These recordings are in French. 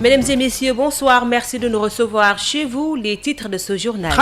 Mesdames et messieurs, bonsoir. Merci de nous recevoir chez vous. Les titres de ce journal.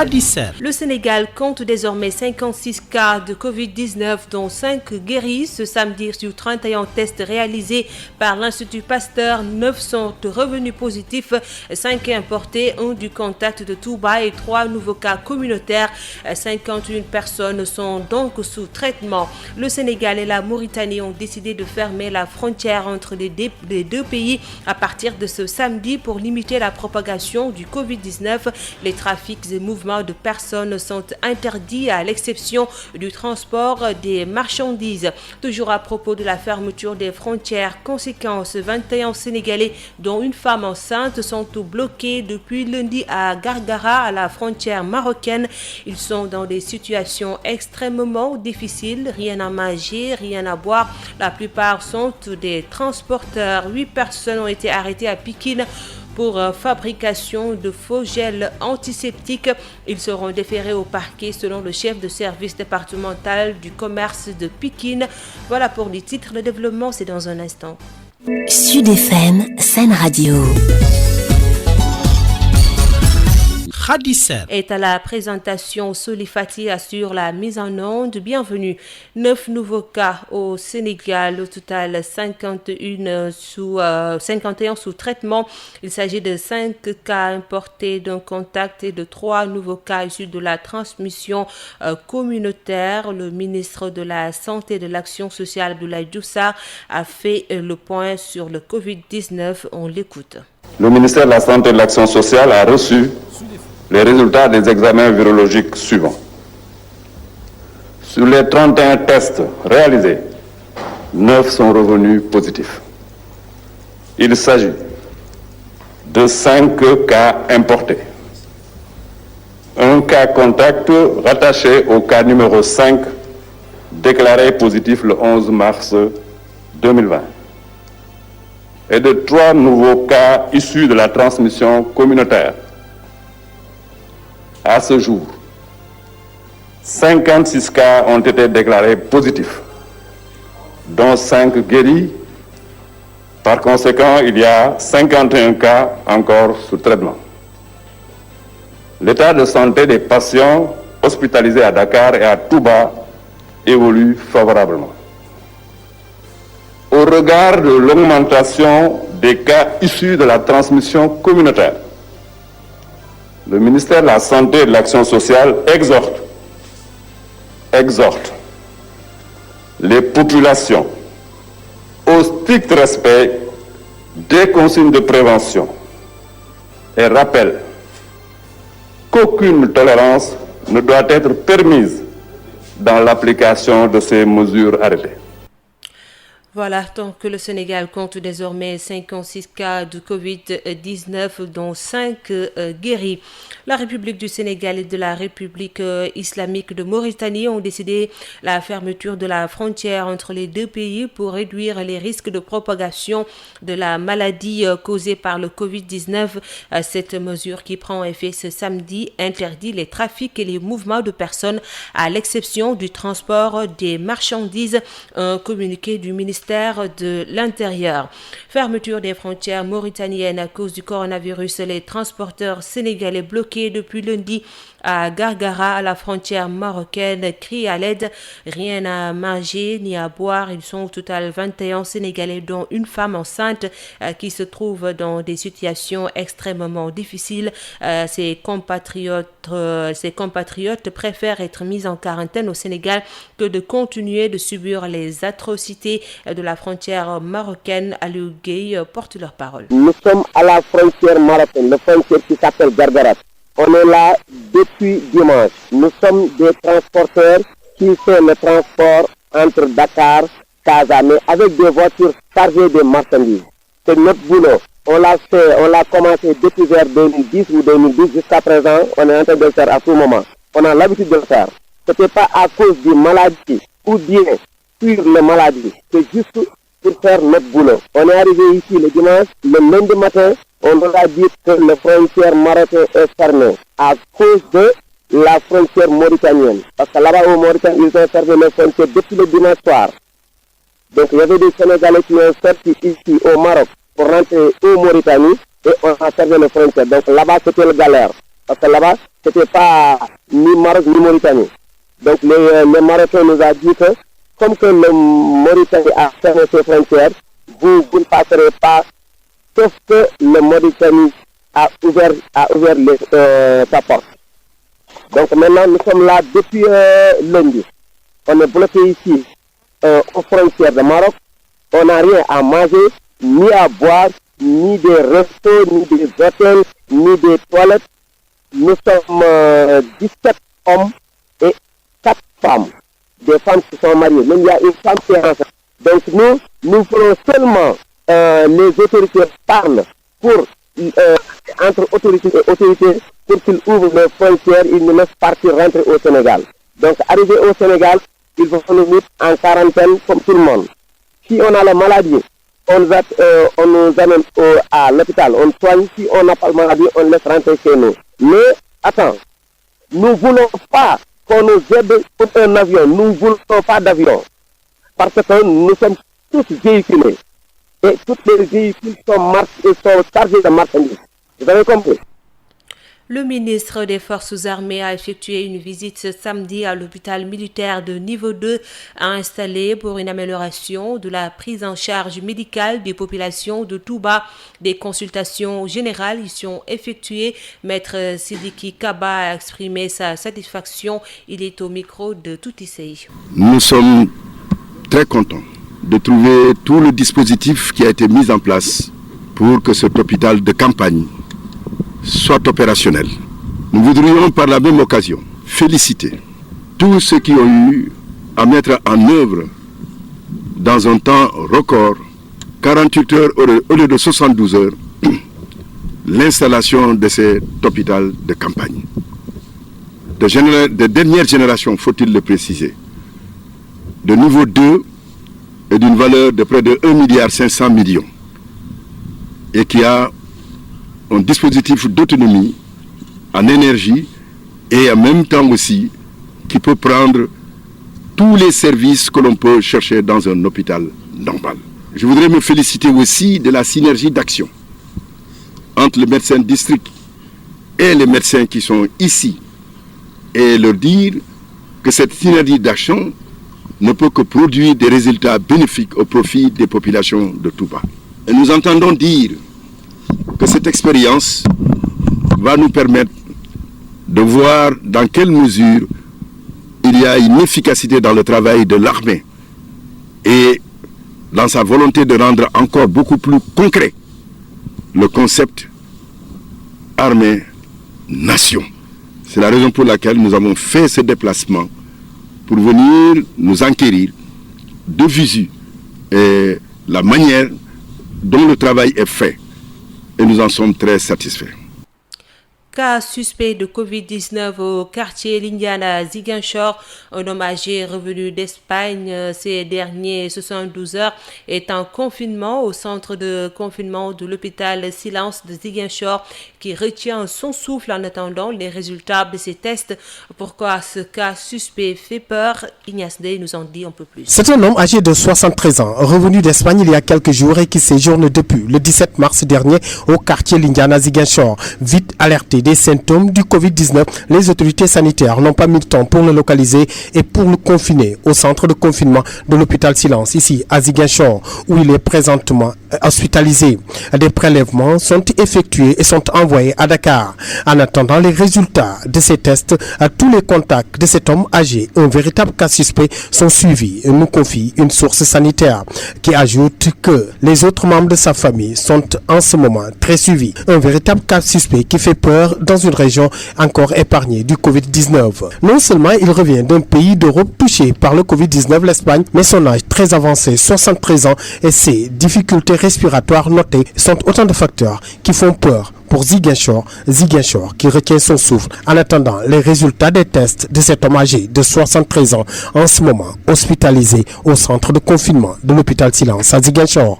Le Sénégal compte désormais 56 cas de Covid-19, dont 5 guéris. Ce samedi, sur 31 tests réalisés par l'Institut Pasteur, 9 sont revenus positifs, 5 importés, 1 du contact de Touba et 3 nouveaux cas communautaires. 51 personnes sont donc sous traitement. Le Sénégal et la Mauritanie ont décidé de fermer la frontière entre les deux pays à partir de ce samedi pour limiter la propagation du Covid-19. Les trafics et mouvements de personnes sont interdits à l'exception du transport des marchandises. Toujours à propos de la fermeture des frontières, conséquence, 21 Sénégalais dont une femme enceinte sont bloqués depuis lundi à Gargara, à la frontière marocaine. Ils sont dans des situations extrêmement difficiles, rien à manger, rien à boire. La plupart sont des transporteurs. 8 personnes ont été arrêtées à Pikine pour fabrication de faux gel antiseptique. Ils seront déférés au parquet selon le chef de service départemental du commerce de Pikine. Voilà pour les titres. Le développement, c'est dans un instant. Sud FM, Sen Radio. Est à la présentation. Solifati assure la mise en onde. Bienvenue. 9 nouveaux cas au Sénégal. Au total, 51 sous traitement. Il s'agit de 5 cas importés d'un contact et de 3 nouveaux cas issus de la transmission communautaire. Le ministre de la Santé et de l'Action sociale, Abdoulaye Diouf Sarr, a fait le point sur le Covid-19. On l'écoute. Le ministère de la Santé et de l'Action sociale a reçu les résultats des examens virologiques suivants. Sur les 31 tests réalisés, 9 sont revenus positifs. Il s'agit de 5 cas importés. Un cas contact rattaché au cas numéro 5, déclaré positif le 11 mars 2020. Et de 3 nouveaux cas issus de la transmission communautaire. À ce jour, 56 cas ont été déclarés positifs, dont 5 guéris. Par conséquent, il y a 51 cas encore sous traitement. L'état de santé des patients hospitalisés à Dakar et à Touba évolue favorablement. Au regard de l'augmentation des cas issus de la transmission communautaire, le ministère de la Santé et de l'Action sociale exhorte les populations au strict respect des consignes de prévention et rappelle qu'aucune tolérance ne doit être permise dans l'application de ces mesures arrêtées. Voilà, donc le Sénégal compte désormais 56 cas de Covid-19, dont 5 guéris. La République du Sénégal et de la République islamique de Mauritanie ont décidé la fermeture de la frontière entre les deux pays pour réduire les risques de propagation de la maladie causée par le Covid-19. Cette mesure qui prend effet ce samedi interdit les trafics et les mouvements de personnes à l'exception du transport des marchandises. Un communiqué du ministère de l'Intérieur. Fermeture des frontières mauritaniennes à cause du coronavirus. Les transporteurs sénégalais bloqués depuis lundi à Gargara, à la frontière marocaine, crient à l'aide. Rien à manger ni à boire. Ils sont au total 21 Sénégalais, dont une femme enceinte qui se trouve dans des situations extrêmement difficiles. Ses compatriotes préfèrent être mis en quarantaine au Sénégal que de continuer de subir les atrocités de la frontière marocaine. Aliou Gueye porte leur parole. Nous sommes à la frontière marocaine, la frontière qui s'appelle Gargara. On est là depuis dimanche. Nous sommes des transporteurs qui font le transport entre Dakar, Casa, mais avec des voitures chargées de marchandises. C'est notre boulot. On l'a commencé depuis vers 2010 ou 2012 jusqu'à présent. On est en train de le faire à tout moment. On a l'habitude de le faire. Ce n'était pas à cause d'une maladie ou bien sur les maladies. C'est juste pour faire notre boulot. On est arrivé ici le dimanche, le lundi matin. On nous a dit que la frontière marocaine est fermée à cause de la frontière mauritanienne. Parce que là-bas au Mauritanie, ils ont fermé les frontières depuis le dimanche soir. Donc il y avait des Sénégalais qui ont sorti ici au Maroc pour rentrer au Mauritanie. et on a fermé les frontières. Donc là-bas, c'était le galère. Parce que là-bas, c'était pas ni Maroc ni Mauritanie. Donc les Marocains nous ont dit que comme que le Mauritanie a fermé ses frontières, vous ne passerez pas, sauf que le Mauritanie a ouvert sa porte. Donc maintenant, nous sommes là depuis lundi. On est bloqué ici aux frontières de Maroc. On n'a rien à manger, ni à boire, ni des restos, ni des hôtels, ni des toilettes. Nous sommes 17 hommes et 4 femmes. Des femmes qui sont mariées. Même il y a une femme qui est enceinte. Donc nous voulons seulement les autorités parlent pour entre autorités et autorités pour qu'ils ouvrent les frontières, ils nous laissent partir rentrer au Sénégal. Donc arrivé au Sénégal, ils vont nous mettre en quarantaine comme tout le monde. Si on a la maladie, on nous amène à l'hôpital, on soigne. Si on n'a pas la maladie, on laisse rentrer chez nous. Mais attends, nous ne voulons pas qu'on nous aide pour un avion. Nous ne voulons pas d'avion. Parce que nous sommes tous véhiculés. Et tous les véhicules sont chargés de marchandises. Vous avez compris? Le ministre des Forces armées a effectué une visite ce samedi à l'hôpital militaire de niveau 2 installé pour une amélioration de la prise en charge médicale des populations de Touba. Des consultations générales y sont effectuées. Maître Sidiki Kaba a exprimé sa satisfaction. Il est au micro de Toutissei. Nous sommes très contents de trouver tout le dispositif qui a été mis en place pour que cet hôpital de campagne soit opérationnel. Nous voudrions par la même occasion féliciter tous ceux qui ont eu à mettre en œuvre dans un temps record, 48 heures au lieu de 72 heures, l'installation de cet hôpital de campagne. De dernière génération, faut-il le préciser, de niveau 2 et d'une valeur de près de 1,5 milliard et qui a un dispositif d'autonomie en énergie et en même temps aussi qui peut prendre tous les services que l'on peut chercher dans un hôpital normal. Je voudrais me féliciter aussi de la synergie d'action entre les médecins de district et les médecins qui sont ici et leur dire que cette synergie d'action ne peut que produire des résultats bénéfiques au profit des populations de Touba. Et nous entendons dire que cette expérience va nous permettre de voir dans quelle mesure il y a une efficacité dans le travail de l'armée et dans sa volonté de rendre encore beaucoup plus concret le concept armée-nation. C'est la raison pour laquelle nous avons fait ce déplacement pour venir nous enquérir de visu et la manière dont le travail est fait. Et nous en sommes très satisfaits. Cas suspect de Covid-19 au quartier Lindiane à Ziguinchor. Un homme âgé revenu d'Espagne ces dernières 72 heures est en confinement au centre de confinement de l'hôpital Silence de Ziguinchor qui retient son souffle en attendant les résultats de ses tests. Pourquoi ce cas suspect fait peur? Ignace Dey nous en dit un peu plus. C'est un homme âgé de 73 ans, revenu d'Espagne il y a quelques jours et qui séjourne depuis le 17 mars dernier au quartier Lindiane à Ziguinchor. Vite alerté des symptômes du Covid-19, les autorités sanitaires n'ont pas mis de temps pour le localiser et pour le confiner au centre de confinement de l'hôpital Silence, ici à Ziguinchor, où il est présentement hospitalisé. Des prélèvements sont effectués et sont envoyés à Dakar. En attendant les résultats de ces tests, tous les contacts de cet homme âgé, un véritable cas suspect, sont suivis, nous confie une source sanitaire qui ajoute que les autres membres de sa famille sont en ce moment très suivis. Un véritable cas suspect qui fait peur dans une région encore épargnée du Covid-19. Non seulement il revient d'un pays d'Europe touché par le Covid-19, l'Espagne, mais son âge très avancé, 73 ans, et ses difficultés respiratoires notées sont autant de facteurs qui font peur pour Ziguinchor qui retient son souffle en attendant les résultats des tests de cet homme âgé de 73 ans, en ce moment hospitalisé au centre de confinement de l'hôpital Silence à Ziguinchor.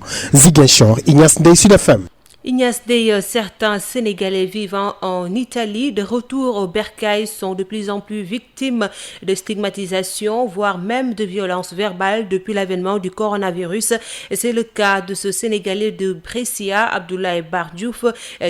Ignace Dey, Sud FM. Ignace Dey, certains Sénégalais vivant en Italie de retour au bercail sont de plus en plus victimes de stigmatisation, voire même de violences verbales depuis l'avènement du coronavirus. C'est le cas de ce Sénégalais de Brescia, Abdoulaye Bar Diouf,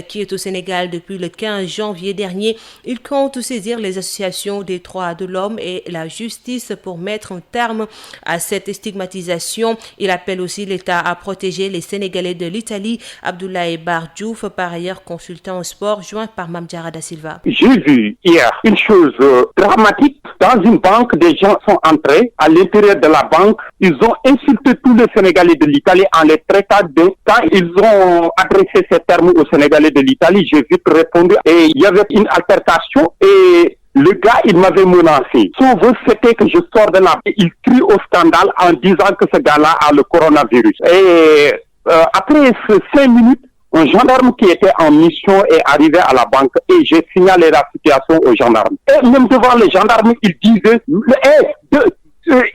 qui est au Sénégal depuis le 15 janvier dernier. Il compte saisir les associations des droits de l'homme et la justice pour mettre un terme à cette stigmatisation. Il appelle aussi l'État à protéger les Sénégalais de l'Italie. Abdoulaye Bar Diouf, par ailleurs consultant en sport, joint par Mame Diarra Da Silva. J'ai vu hier une chose dramatique. Dans une banque, des gens sont entrés à l'intérieur de la banque. Ils ont insulté tous les Sénégalais de l'Italie en les traitant de... Quand ils ont adressé ces termes aux Sénégalais de l'Italie, j'ai vite répondu et il y avait une altercation et le gars, il m'avait menacé. Son vœu, c'était que je sors de là. Il crie au scandale en disant que ce gars-là a le coronavirus. Et après ces 5 minutes, un gendarme qui était en mission est arrivé à la banque et j'ai signalé la situation aux gendarmes. Et même devant les gendarmes, il disait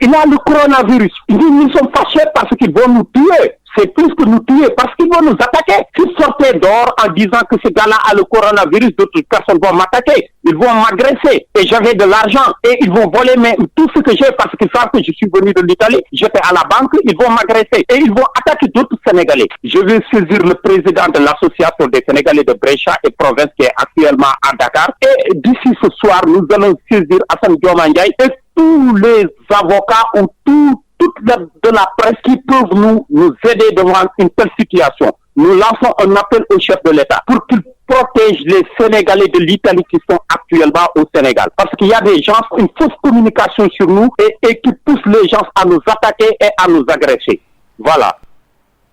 il a le coronavirus. Ils sont fâchés parce qu'ils vont nous tuer. C'est plus que nous tuer parce qu'ils vont nous attaquer. S'ils sortaient dehors en disant que ce gars-là a le coronavirus, d'autres personnes vont m'attaquer. Ils vont m'agresser. Et j'avais de l'argent. Et ils vont voler tout ce que j'ai parce qu'ils savent que je suis venu de l'Italie. J'étais à la banque. Ils vont m'agresser. Et ils vont attaquer d'autres Sénégalais. Je vais saisir le président de l'association des Sénégalais de Brescia et province qui est actuellement à Dakar. Et d'ici ce soir, nous allons saisir Assane Dioma Ndiaye et tous les avocats ou toute de la presse qui peuvent nous aider devant une telle situation. Nous lançons un appel au chef de l'État pour qu'il protège les Sénégalais de l'Italie qui sont actuellement au Sénégal. Parce qu'il y a des gens, une fausse communication sur nous et qui poussent les gens à nous attaquer et à nous agresser. Voilà.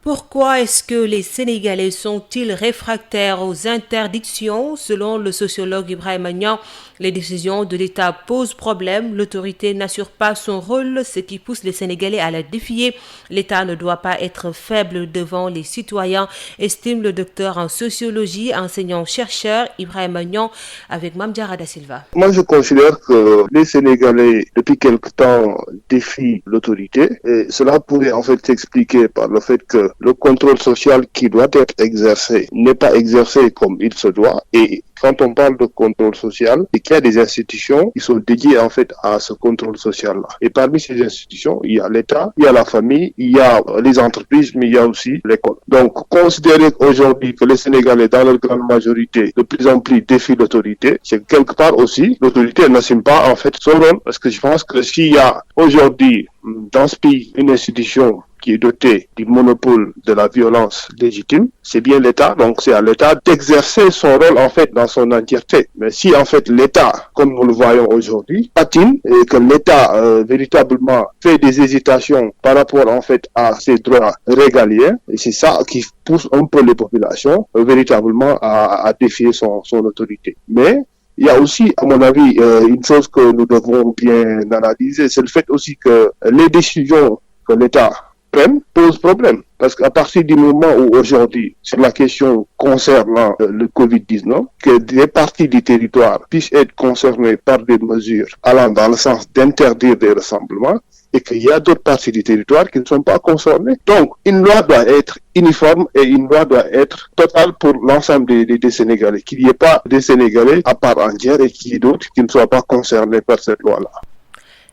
Pourquoi est-ce que les Sénégalais sont-ils réfractaires aux interdictions? Selon le sociologue Ibrahima Niang, les décisions de l'État posent problème. L'autorité n'assure pas son rôle, ce qui pousse les Sénégalais à la défier. L'État ne doit pas être faible devant les citoyens, estime le docteur en sociologie, enseignant-chercheur Ibrahima Niang avec Mame Diarra Da Silva. Moi, je considère que les Sénégalais, depuis quelque temps, défient l'autorité. Et cela pourrait en fait s'expliquer par le fait que le contrôle social qui doit être exercé n'est pas exercé comme il se doit. Et quand on parle de contrôle social, c'est qu'il y a des institutions qui sont dédiées en fait à ce contrôle social-là. Et parmi ces institutions, il y a l'État, il y a la famille, il y a les entreprises, mais il y a aussi l'école. Donc, considérer aujourd'hui que les Sénégalais, dans leur grande majorité, de plus en plus défient l'autorité, c'est quelque part aussi, l'autorité n'assume pas en fait son rôle. Parce que je pense que s'il y a aujourd'hui dans ce pays une institution qui est doté du monopole de la violence légitime, c'est bien l'État. Donc c'est à l'État d'exercer son rôle en fait dans son entièreté. Mais si en fait l'État, comme nous le voyons aujourd'hui, patine et que l'État véritablement fait des hésitations par rapport en fait à ses droits régaliens, et c'est ça qui pousse un peu les populations véritablement à défier son autorité. Mais il y a aussi, à mon avis, une chose que nous devons bien analyser, c'est le fait aussi que les décisions que l'État pose problème. Parce qu'à partir du moment où aujourd'hui, sur la question concernant le Covid-19, que des parties du territoire puissent être concernées par des mesures allant dans le sens d'interdire des rassemblements, et qu'il y a d'autres parties du territoire qui ne sont pas concernées. Donc, une loi doit être uniforme et une loi doit être totale pour l'ensemble des Sénégalais. Qu'il n'y ait pas des Sénégalais à part entière et qu'il y ait d'autres qui ne soient pas concernés par cette loi-là.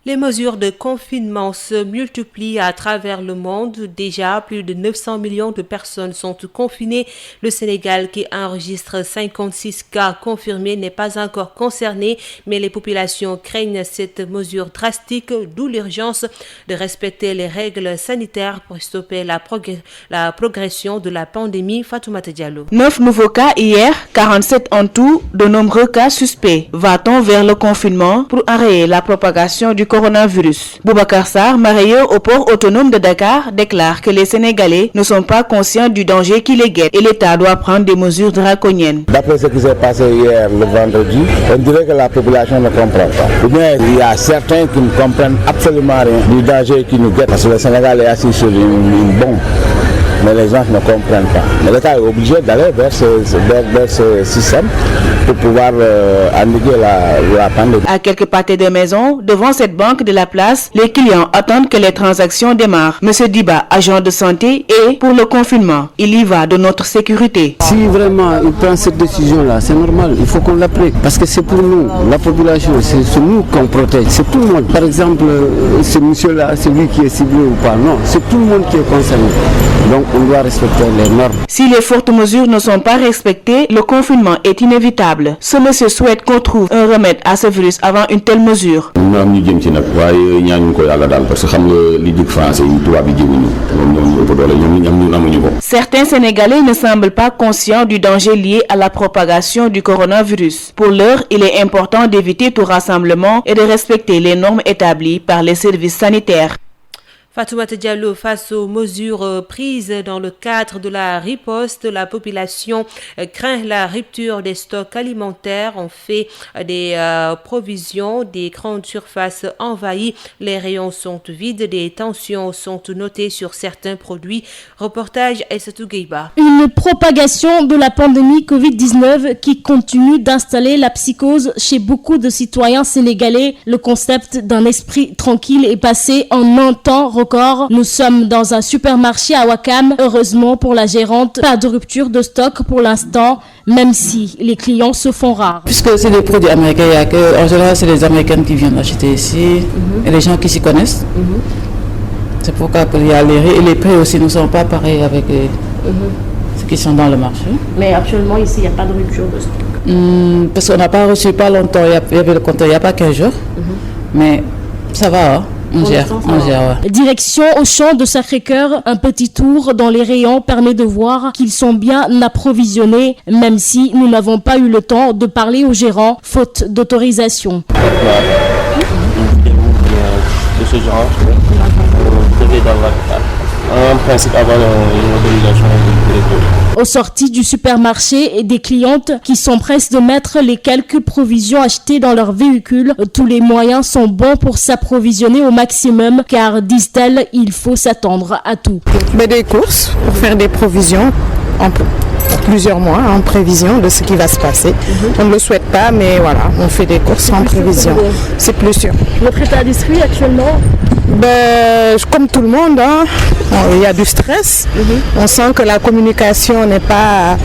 Les mesures de confinement se multiplient à travers le monde. Déjà, plus de 900 millions de personnes sont confinées. Le Sénégal, qui enregistre 56 cas confirmés, n'est pas encore concerné, mais les populations craignent cette mesure drastique, d'où l'urgence de respecter les règles sanitaires pour stopper la progression de la pandémie. Fatoumata Diallo. 9 nouveaux cas hier, 47 en tout, de nombreux cas suspects. Va-t-on vers le confinement pour arrêter la propagation du coronavirus? Boubacar Sarr, mareyeur au port autonome de Dakar, déclare que les Sénégalais ne sont pas conscients du danger qui les guette et l'État doit prendre des mesures draconiennes. D'après ce qui s'est passé hier le vendredi, on dirait que la population ne comprend pas. Ou bien il y a certains qui ne comprennent absolument rien du danger qui nous guette parce que le Sénégal est assis sur une bombe. mais les gens ne comprennent pas. Mais l'État est obligé d'aller vers ce système pour pouvoir endiguer la pandémie. À quelques pâtés de maison, devant cette banque de la place, les clients attendent que les transactions démarrent. Monsieur Diba, agent de santé, et pour le confinement, il y va de notre sécurité. Si vraiment il prend cette décision-là, c'est normal, il faut qu'on l'applique. Parce que c'est pour nous, la population, c'est nous qu'on protège. C'est tout le monde. Par exemple, ce monsieur-là, c'est lui qui est ciblé ou pas. Non, c'est tout le monde qui est concerné. Donc on doit respecter les normes. Si les fortes mesures ne sont pas respectées, le confinement est inévitable. Ce monsieur souhaite qu'on trouve un remède à ce virus avant une telle mesure. Certains Sénégalais ne semblent pas conscients du danger lié à la propagation du coronavirus. Pour l'heure, il est important d'éviter tout rassemblement et de respecter les normes établies par les services sanitaires. Fatoumata Diallo, face aux mesures prises dans le cadre de la riposte, la population craint la rupture des stocks alimentaires. On fait des provisions, des grandes surfaces envahies, les rayons sont vides, des tensions sont notées sur certains produits. Reportage Aïssatou Gueiba. Une propagation de la pandémie Covid-19 qui continue d'installer la psychose chez beaucoup de citoyens sénégalais. Le concept d'un esprit tranquille est passé en un temps record. Nous sommes dans un supermarché à Ouakam. Heureusement pour la gérante, pas de rupture de stock pour l'instant, même si les clients se font rares. Puisque c'est des produits américains, en général c'est les Américains qui viennent acheter ici et les gens qui s'y connaissent. C'est pourquoi il y a et les prix aussi ne sont pas pareils avec ceux qui sont dans le marché. Mais actuellement ici il n'y a pas de rupture de stock. Parce qu'on n'a pas reçu pas longtemps, il y avait le compteur il n'y a pas 15 jours, mais ça va. On gère. Direction au champ de Sacré-Cœur, un petit tour dans les rayons permet de voir qu'ils sont bien approvisionnés, même si nous n'avons pas eu le temps de parler au gérant, faute d'autorisation. De ce genre, vous devez d'avoir en principe avoir une autorisation de Aux sorties du supermarché et des clientes qui s'empressent de mettre les quelques provisions achetées dans leur véhicule. Tous les moyens sont bons pour s'approvisionner au maximum car, disent-elles, il faut s'attendre à tout. Mais des courses pour faire des provisions plusieurs mois en prévision de ce qui va se passer. On ne le souhaite pas, mais voilà, on fait des courses en prévision. C'est plus sûr. Votre état d'esprit actuellement? Comme tout le monde, il y a du stress. On sent que la communication n'est pas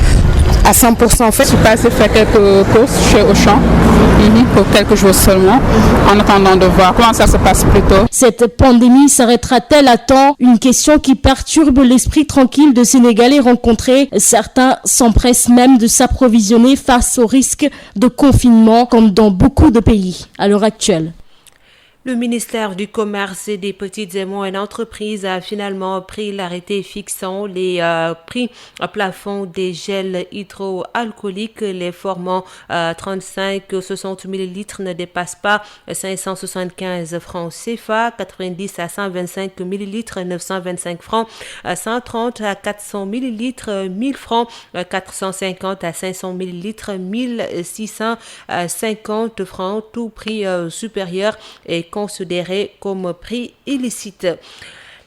à 100% faite. Je suis passée faire quelques courses chez Auchan pour quelques jours seulement, en attendant de voir comment ça se passe plus tôt. Cette pandémie s'arrêtera-t-elle à temps? Une question qui perturbe l'esprit tranquille de Sénégalais rencontrés. Certains s'empressent même de s'approvisionner face au risque de confinement, comme dans beaucoup de pays à l'heure actuelle. Le ministère du Commerce et des petites et moyennes entreprises a finalement pris l'arrêté fixant les prix plafond des gels hydroalcooliques. Les formants 35-60 ml ne dépassent pas 575 francs CFA, 90 à 125 ml 925 francs, 130 à 400 ml 1000 francs, 450 à 500 ml 1650 francs. Tout prix supérieur est considéré comme prix illicite.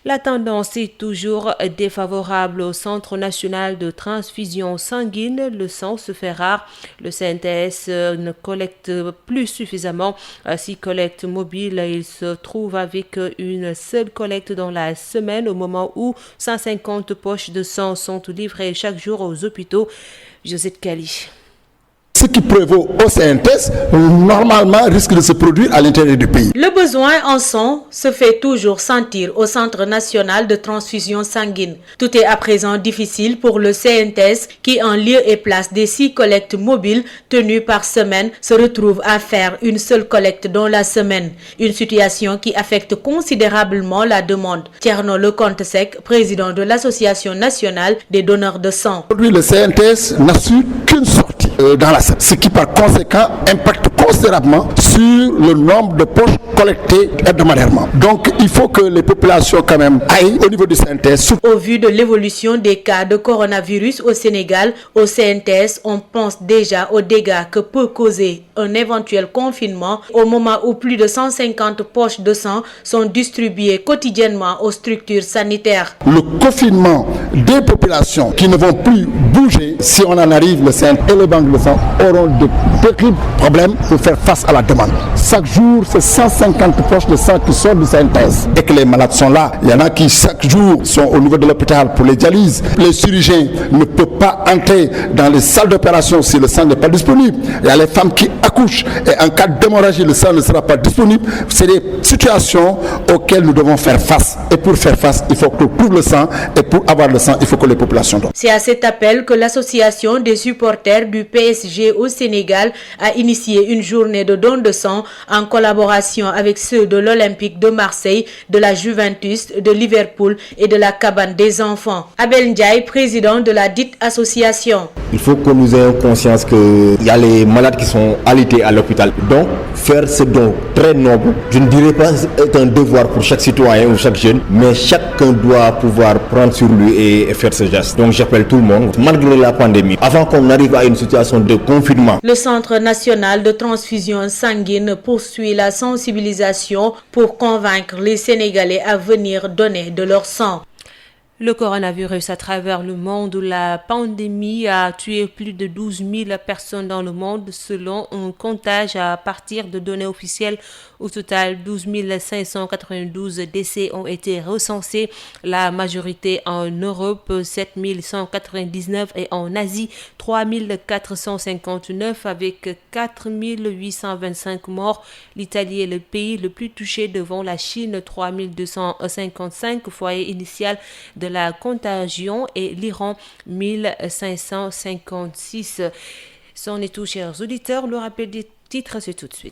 La tendance est toujours défavorable au Centre national de transfusion sanguine. Le sang se fait rare. Le CNTS ne collecte plus suffisamment. 6 collectes mobiles. Il se trouve avec une seule collecte dans la semaine au moment où 150 poches de sang sont livrées chaque jour aux hôpitaux. Josette Kali. Ce qui prévaut au CNTS, normalement, risque de se produire à l'intérieur du pays. Le besoin en sang se fait toujours sentir au Centre national de transfusion sanguine. Tout est à présent difficile pour le CNTS qui, en lieu et place des 6 collectes mobiles tenues par semaine, se retrouve à faire une seule collecte dans la semaine. Une situation qui affecte considérablement la demande. Thierno Lecontesec, président de l'Association nationale des donneurs de sang. Aujourd'hui, le CNTS n'a su qu'une sortie. dans la Seine, ce qui par conséquent impacte considérablement sur le nombre de poches collectées hebdomadairement. Donc il faut que les populations quand même aillent au niveau du CNTS. Au vu de l'évolution des cas de coronavirus au Sénégal, au CNTS, on pense déjà aux dégâts que peut causer un éventuel confinement au moment où plus de 150 poches de sang sont distribuées quotidiennement aux structures sanitaires. Le confinement des populations qui ne vont plus bouger, si on en arrive, le CNTS et les banques de sang auront de terribles problèmes pour faire face à la demande. Chaque jour, c'est 150 poches de sang qui sortent du CNTS et que les malades sont là. Il y en a qui chaque jour sont au niveau de l'hôpital pour les dialyses. Les chirurgiens ne peuvent pas entrer dans les salles d'opération si le sang n'est pas disponible. Il y a les femmes qui accouchent et en cas d'hémorragie, le sang ne sera pas disponible. C'est des situations auxquelles nous devons faire face. Et pour faire face, il faut qu'on trouve le sang et pour avoir le sang, il faut que les populations donnent. C'est à cet appel que l'association des supporters du PSG au Sénégal a initié une journée de don de sang en collaboration avec ceux de l'Olympique de Marseille, de la Juventus, de Liverpool et de la Cabane des enfants. Abel Ndiaye, président de la dite association. Il faut que nous ayons conscience qu'il y a les malades qui sont alités à l'hôpital. Donc, faire ce don très noble, je ne dirais pas est un devoir pour chaque citoyen ou chaque jeune, mais chacun doit pouvoir prendre sur lui et faire ce geste. Donc, j'appelle tout le monde, malgré la pandémie, avant qu'on arrive à une situation de confinement. Le Centre national de transfusion sanguine poursuit la sensibilisation pour convaincre les Sénégalais à venir donner de leur sang. Le coronavirus à travers le monde, la pandémie a tué plus de 12 000 personnes dans le monde selon un comptage à partir de données officielles. Au total, 12 592 décès ont été recensés, la majorité en Europe, 7 199 et en Asie, 3 459 avec 4 825 morts. L'Italie est le pays le plus touché devant la Chine, 3 255 foyers initial de la contagion et l'Iran 1556. C'en est tout, chers auditeurs. Le rappel des titres, c'est tout de suite.